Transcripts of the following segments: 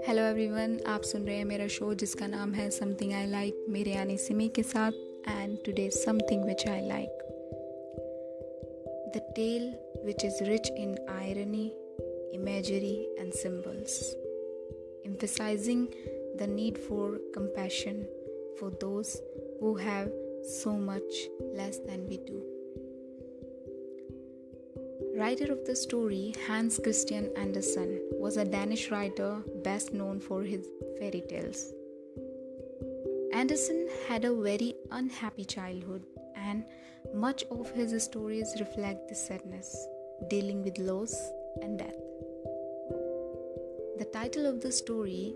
Hello everyone, आप सुन रहे हैं मेरा शो जिसका नाम है समथिंग आई लाइक मेरे यानी सिमी के साथ. And today something which I like the tale which is rich in irony, imagery and symbols, emphasizing the need for compassion for those who have so much less than we do. Writer of the story, Hans Christian Andersen, was a Danish writer best known for his fairy tales. Andersen had a very unhappy childhood, and much of his stories reflect this sadness, dealing with loss and death. The title of the story,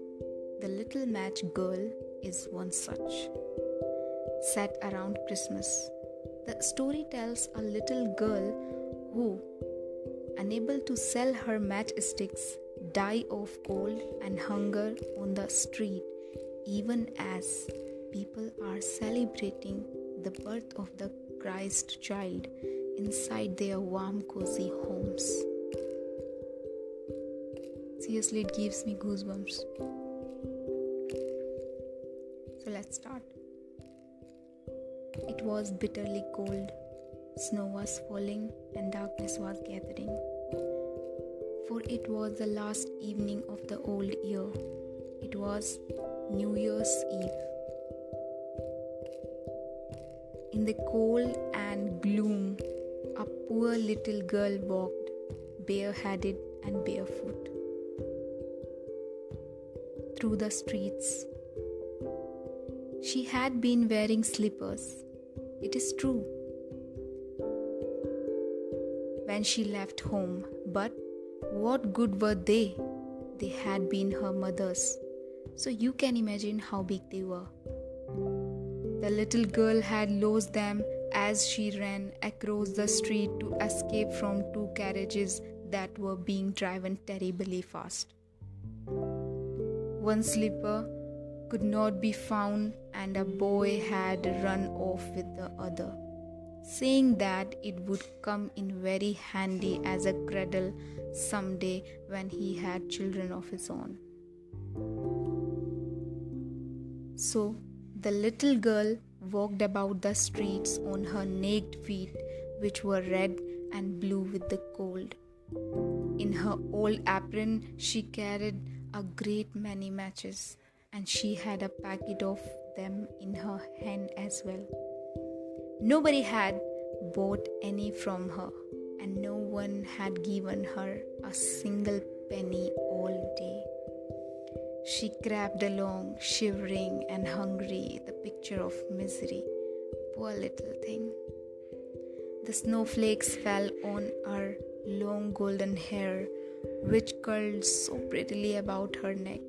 The Little Match Girl, is one such. Set around Christmas, the story tells a little girl who, unable to sell her matchsticks, die of cold and hunger on the street, even as people are celebrating the birth of the Christ child inside their warm, cozy homes. Seriously, it gives me goosebumps. So let's start. It was bitterly cold. Snow was falling and darkness was gathering. For it was the last evening of the old year. It was New Year's Eve. In the cold and gloom, a poor little girl walked, bareheaded and barefoot, through the streets. She had been wearing slippers, it is true, when she left home, but what good were they? They had been her mother's, so you can imagine how big they were. The little girl had lost them as she ran across the street to escape from two carriages that were being driven terribly fast. One slipper could not be found, and a boy had run off with the other, saying that it would come in very handy as a cradle someday when he had children of his own. So the little girl walked about the streets on her naked feet, which were red and blue with the cold. In her old apron she carried a great many matches, and she had a packet of them in her hand as well. Nobody had bought any from her, and no one had given her a single penny all day. She crept along, shivering and hungry, the picture of misery. Poor little thing. The snowflakes fell on her long golden hair, which curled so prettily about her neck.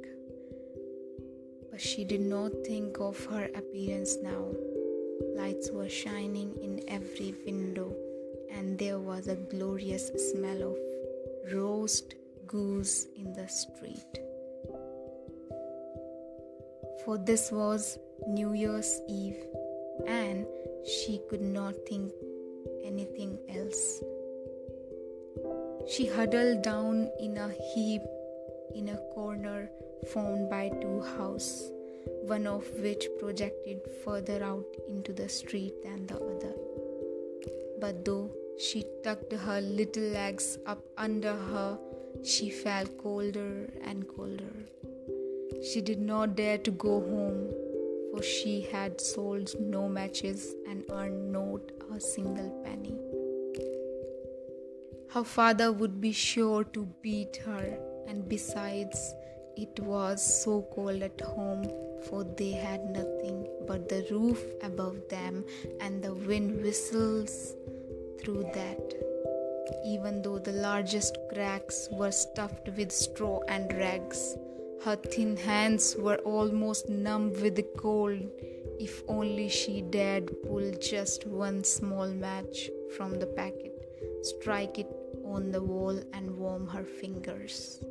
But she did not think of her appearance now. Lights were shining in every window, and there was a glorious smell of roast goose in the street. For this was New Year's Eve, and she could not think anything else. She huddled down in a heap in a corner formed by two houses, one of which projected further out into the street than the other. But though she tucked her little legs up under her, she felt colder and colder. She did not dare to go home, for she had sold no matches and earned not a single penny. Her father would be sure to beat her, and besides, it was so cold at home, for they had nothing but the roof above them, and the wind whistles through that. Even though the largest cracks were stuffed with straw and rags, her thin hands were almost numb with the cold. If only she dared pull just one small match from the packet, strike it on the wall and warm her fingers.